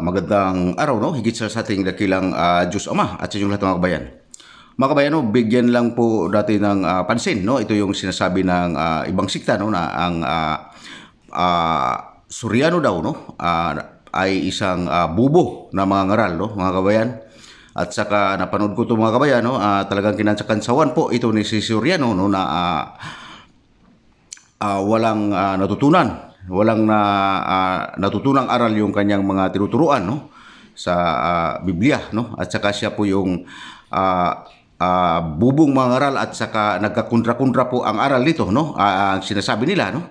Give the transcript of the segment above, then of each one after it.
Magandang araw, no? Higit sa ating dakilang Diyos Ama at sa inyong lahat ng mga kabayan. Mga kabayan, no, bigyan lang po natin ng pansin, no? Ito yung sinasabi ng ibang sikta, no, na ang Suryano daw, no, ay isang bubo na mga ngaral, no, mga kabayan. At saka napanood ko ito mga kabayan, no, talagang kinansakansawan po ito ni si Suryano, no, na walang walang natutunang aral yung kanyang mga tinuturuan, no, sa Biblia, no, at saka siya po yung bubong mga aral at saka nagkakontra-kontra po ang aral nito, no, ang sinasabi nila, no.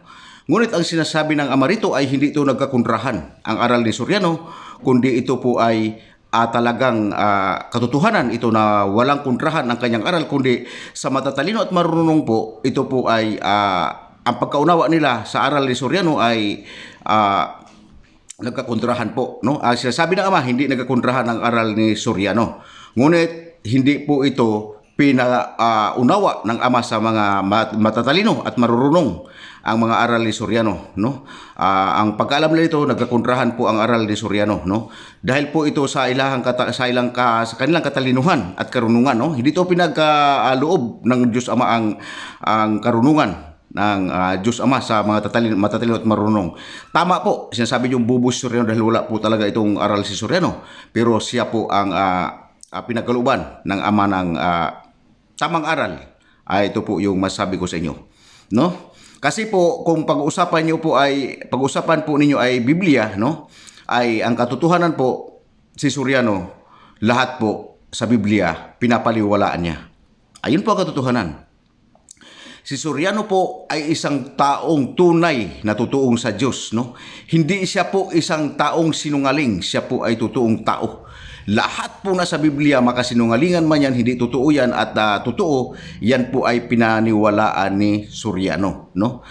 Ngunit ang sinasabi ng ama rito ay hindi ito nagkakontrahan ang aral ni Suryano, kundi ito po ay talagang katotohanan ito na walang kontrahan ang kanyang aral, kundi sa matatalino at marunong po ito po ay ang pagkaunawa nila sa aral ni Suryano ay nagkakontrahan po, no? Sinasabi ng ama hindi nagkakontrahan ang aral ni Suryano. Ngunit hindi po ito pinaunawa ng ama sa mga matatalino at marurunong ang mga aral ni Suryano, no? Ang pagkaalam nila ito nagkakontrahan po ang aral ni Suryano, no? Dahil po ito sa sa kanilang katalinuhan at karunungan, no? Hindi ito pinagkaloob ng Diyos Ama ang karunungan ng Diyos Ama sa mga matatalino at marunong. Tama po, sinasabi yung bubo si Suryano dahil wala po talaga itong aral si Suryano. Pero siya po ang pinagkalooban ng ama ng tamang aral. Ito po yung masabi ko sa inyo, no? Kasi po kung pag-usapan po ninyo ay Biblia, no? Ay ang katotohanan po si Suryano, lahat po sa Biblia pinapaliwalaan niya. Ayun po ang katotohanan. Si Suryano po ay isang taong tunay na totoong sa Diyos, no? Hindi siya po isang taong sinungaling, siya po ay totoong tao. Lahat po na sa Biblia, makasinungalingan man yan, hindi totoo yan at totoo, yan po ay pinaniwalaan ni Suryano, no?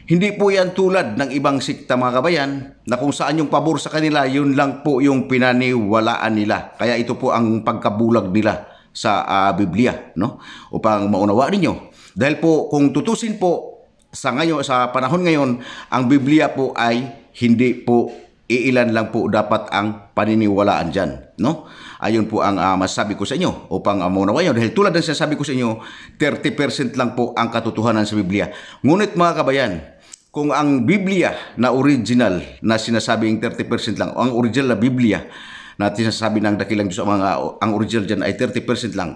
Hindi po yan tulad ng ibang sikta mga kabayan na kung saan yung pabor sa kanila, yun lang po yung pinaniwalaan nila. Kaya ito po ang pagkabulag nila sa Biblia, no? Upang maunawaan ninyo. Dahil po kung tutusin po sa panahon ngayon, ang Biblia po ay hindi po iilan lang po dapat ang paniniwalaan diyan, no? Ayun po ang masasabi ko sa inyo upang maunawayan nyo. Dahil tulad ng sinasabi ko sa inyo, 30% lang po ang katotohanan sa Biblia. Ngunit mga kabayan, kung ang Biblia na original na sinasabing 30% lang, ang original na Biblia na sinasabi ng dakilang Diyos ang original diyan ay 30% lang.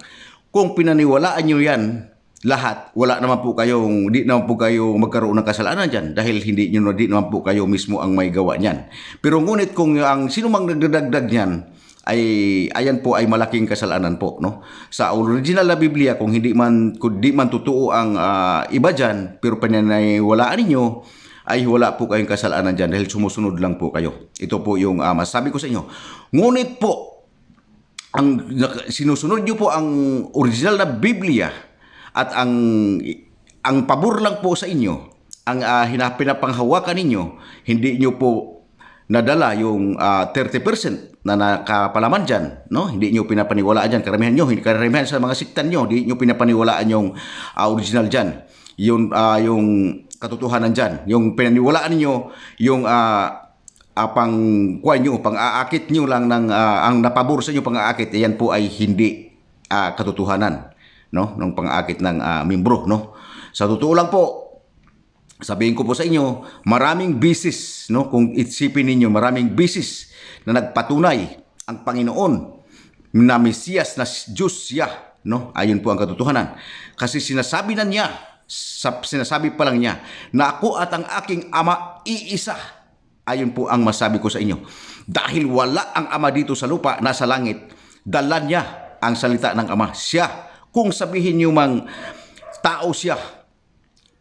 Kung pinaniwalaan nyo yan lahat, di naman po kayo magkaroon ng kasalanan dyan dahil di naman po kayo mismo ang may gawa niyan. Pero ngunit kung ang sino mang nagdadagdag niyan ay ayan po ay malaking kasalanan po, no? Sa original na Biblia, kung di man totoo ang iba dyan, pero paniniwalaan ninyo, ay wala po kayong kasalanan dyan dahil sumusunod lang po kayo. Ito po yung masasabi ko sa inyo. Ngunit po, ang sinusunod nyo po ang original na Biblia, at ang pabor lang po sa inyo, ang pinapanghawakan ninyo, hindi nyo po nadala yung 30% na nakapalaman dyan, no? Hindi nyo pinapaniwalaan dyan. Karamihan sa mga siktan nyo, hindi nyo pinapaniwalaan yung original dyan. Yung katotohanan dyan. Yung pinaniwalaan ninyo, yung pang-aakit nyo lang ang napabor sa inyo pang-aakit, yan po ay hindi katotohanan, no, ng pang-aakit ng membro, no. Sa totoo lang po, sabihin ko po sa inyo, maraming bisis, no, kung isipin ninyo, maraming bisis na nagpatunay ang Panginoon na Mesiyas na Diyos siya, no. Ayun po ang katotohanan. Kasi sinasabi pa lang niya na ako at ang aking ama iisa. Ayun po ang masabi ko sa inyo. Dahil wala ang ama dito sa lupa, nasa langit, dala niya ang salita ng ama. Siya, kung sabihin niyo mang tao siya,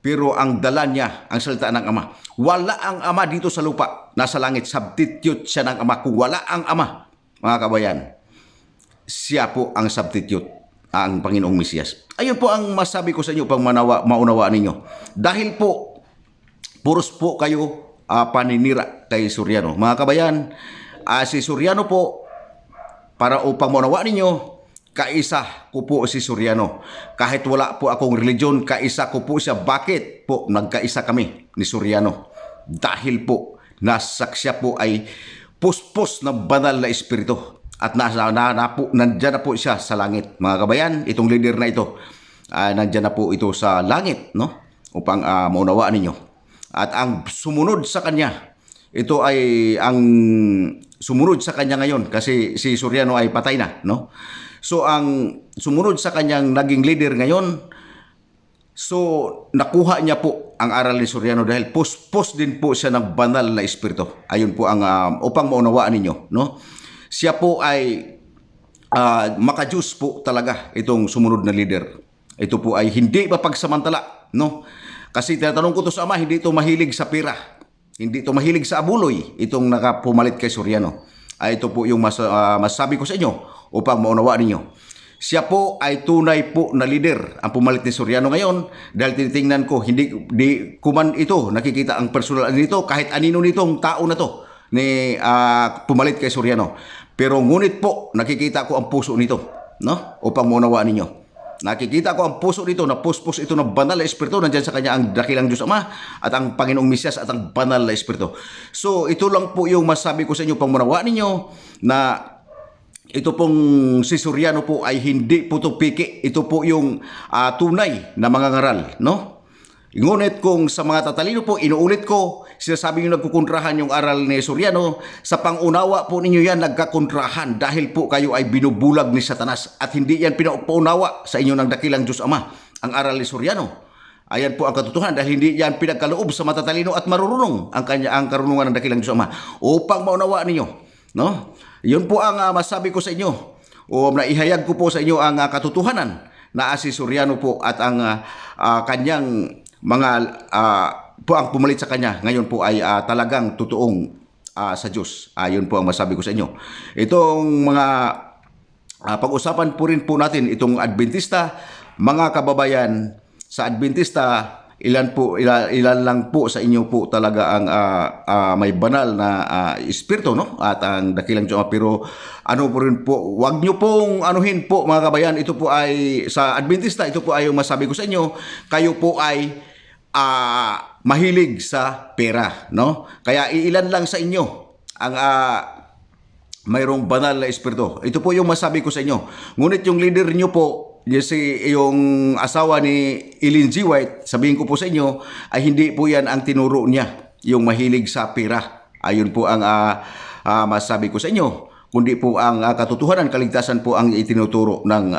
pero ang dala niya ang salita ng ama. Wala ang ama dito sa lupa, nasa langit, substitute siya ng ama. Kung wala ang ama, mga kabayan, siya po ang substitute, ang Panginoong Mesiyas. Ayun po ang masabi ko sa inyo pang maunawaan ninyo. Dahil po, puros po kayo paninira kay Suryano. Mga kabayan, si Suryano po, para upang maunawaan ninyo, kaisa ko po si Suryano. Kahit wala po akong religion, kaisa ko po siya. Bakit po nagkaisa kami ni Suryano? Dahil po, siya po ay puspos na banal na espiritu. At nandyan na po siya sa langit. Mga kabayan, itong leader na ito, nandyan na po ito sa langit, no? Upang maunawaan ninyo. At ang sumunod sa kanya, ito ay ang sumunod sa kanya ngayon kasi si Soriano ay patay na, no? So ang sumunod sa kanyang naging leader ngayon, so nakuha niya po ang aral ni Soriano dahil puspos din po siya ng banal na espiritu. Ayun po ang upang maunawaan ninyo, no? Siya po ay maka-Diyos po talaga itong sumunod na leader. Ito po ay hindi mapagsamantala, no? Kasi tinatanong ko to sa ama, hindi ito mahilig sa pera. Hindi ito mahilig sa abuloy, itong nakapumalit kay Soriano. Ito po yung masabi ko sa inyo upang maunawaan ninyo. Siya po ay tunay po na leader ang pumalit ni Soriano ngayon dahil tinitingnan ko, hindi kuman ito, nakikita ang personal nito, kahit anino nitong tao na to ni pumalit kay Soriano. Pero ngunit po, nakikita ko ang puso nito, no? Upang maunawaan ninyo. Nakikita ko ang puso nito na puspos ito ng banal na espiritu. Nandiyan sa kanya ang dakilang Diyos Ama at ang Panginoong Mesyas at ang banal na espiritu. So ito lang po yung masabi ko sa inyo pang maunawaan ninyo na ito pong si Soriano po ay hindi po ito piki. Ito po yung tunay na mga ngaral, no? Ngunit kung sa mga tatalino po, inuulit ko, sinasabi nyo nagkukontrahan yung aral ni Soriano, sa pangunawa po ninyo yan nagkakontrahan dahil po kayo ay binubulag ni Satanas at hindi yan pinaunawa sa inyo ng dakilang Diyos Ama, ang aral ni Soriano. Ayan po ang katotohanan dahil hindi yan pinagkaloob sa matatalino at marurunong ang karunungan ng dakilang Diyos Ama upang maunawaan ninyo, no? Yun po ang masabi ko sa inyo o naihayag ko po sa inyo ang katotohanan na si Soriano po at ang kanyang mga po ang pumalit sa kanya ngayon po ay talagang totoong sa Diyos. Yun po ang masabi ko sa inyo. Itong mga pag-usapan po rin po natin itong Adventista, mga kababayan sa Adventista, ilan lang po sa inyo po talaga ang may banal na espiritu, no? At ang dakilang Diyos. Pero ano po rin po, wag nyo pong anuhin po mga kabayan, ito po ay sa Adventista, ito po ay yung masabi ko sa inyo, kayo po ay mahilig sa pera, no? Kaya iilan lang sa inyo ang mayroong banal na espiritu. Ito po yung masabi ko sa inyo. Ngunit yung leader nyo po, yung asawa ni Ellen G. White, sabihin ko po sa inyo, ay hindi po yan ang tinuro niya, yung mahilig sa pera. Ayun po ang masabi ko sa inyo. Kundi po ang katotohanan, kaligtasan po ang itinuturo ng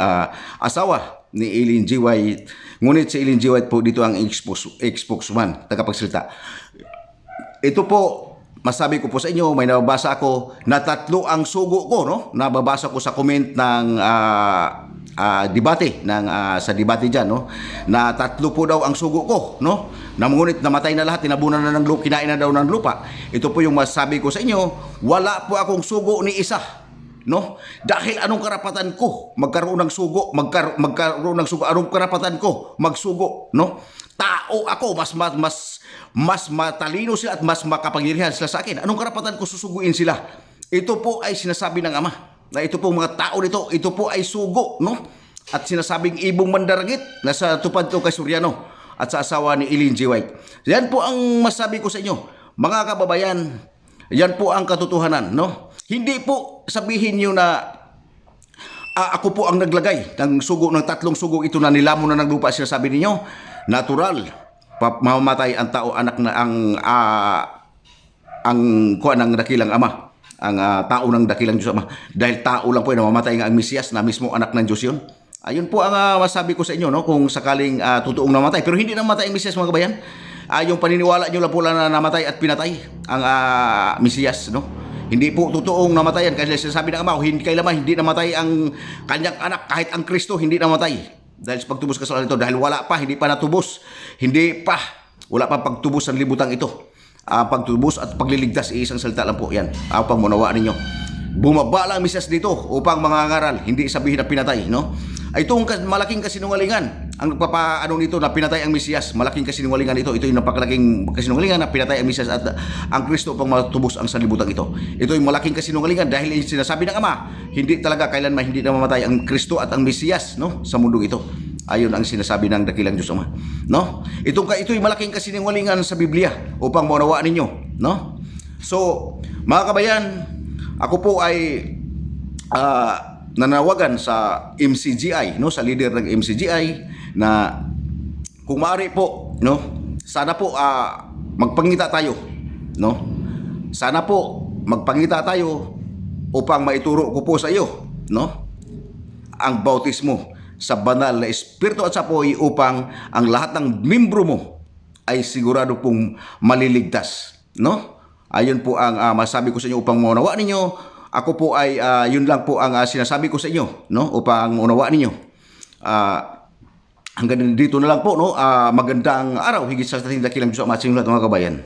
asawa ni Ellen G. White. Ngunit si Ellen G. White po dito ang spokesman, tagapagsalita. Ito po, masabi ko po sa inyo, may nababasa ako na 3 ang sugo ko, no? Nababasa ko sa comment ng debate sa debate diyan, no? Na 3 po daw ang sugo ko, no? Ngunit namatay na lahat, tinabunan na ng lupa, kinain na daw ng lupa. Ito po yung masabi ko sa inyo, wala po akong sugo ni isa, no? Dahil anong karapatan ko magkaroon ng sugo, magkaroon ng sugo, anong karapatan ko magsugo, no? Tao ako, mas matalino sila at mas makapangyarihan sila sa akin. Anong karapatan ko susuguin sila? Ito po ay sinasabi ng Ama na ito po mga tao nito, ito po ay sugo, no? At sinasabing ibong mandaragit na sa tupad to kay Soriano at sa asawa ni Ellen G. White. Yan po ang masabi ko sa inyo, mga kababayan. Yan po ang katotohanan, no? Hindi po sabihin niyo na ako po ang naglagay ng sugo, ng 3 sugo ito na nilamon na ng lupa. Sinasabi ninyo, natural, mamamatay ang tao, anak na ang kuha ng dakilang Ama, ang tao ng dakilang Diyos Ama. Dahil tao lang po, namamatay nga ang Mesiyas na mismo anak ng Diyos yun. Ayun po ang masabi ko sa inyo, no? Kung sakaling totoong namatay. Pero hindi namatay ang Mesiyas, mga kabayan. Yung paniniwala nyo lang po lang na namatay at pinatay ang Mesiyas, no? Hindi po totoong namatayan. Kasi sinasabi ng Ama, kailanman hindi namatay ang kanyang anak. Kahit ang Kristo hindi namatay. Dahil sa pagtubos kasalanan ito. Dahil wala pa, hindi pa natubos. Wala pa pagtubos ang libutang ito. Pagtubos at pagliligtas, isang salita lang po yan. Upang munawaan ninyo. Bumaba lang ang Mesiyas dito upang mangangaral. Hindi sabihin na pinatay, no? Itong malaking kasinungalingan ang nagpapaano nito na pinatay ang Mesiyas. Malaking kasinungalingan ito. Ito yung napakalaking kasinungalingan na pinatay ang Mesiyas at ang Kristo upang matubos ang sanlibutan ito. Ito yung malaking kasinungalingan dahil sinasabi ng Ama, hindi talaga kailanman hindi na mamatay ang Kristo at ang Mesiyas, no, sa mundong ito. Ayon ang sinasabi ng dakilang Diyos Ama, no? Ito yung malaking kasinungalingan sa Biblia upang maunawaan ninyo, no? So, mga kabayan, ako po ay nanawagan sa MCGI, no, sa leader ng MCGI na kung maaari po, no, sana po magpangita tayo, no? Sana po magpangita tayo upang maituro ko po sa iyo, no, ang bautismo sa banal na Espiritu at sa apoy upang ang lahat ng membro mo ay sigurado pong maliligtas, no? Ayun po ang masabi ko sa inyo upang maunawa ninyo. Ako po ay yun lang po ang sinasabi ko sa inyo, no, upang maunawaan ninyo. Hanggang dito na lang po, no. Magandang araw higit sa ating dakilang Diyos at mga kabayan.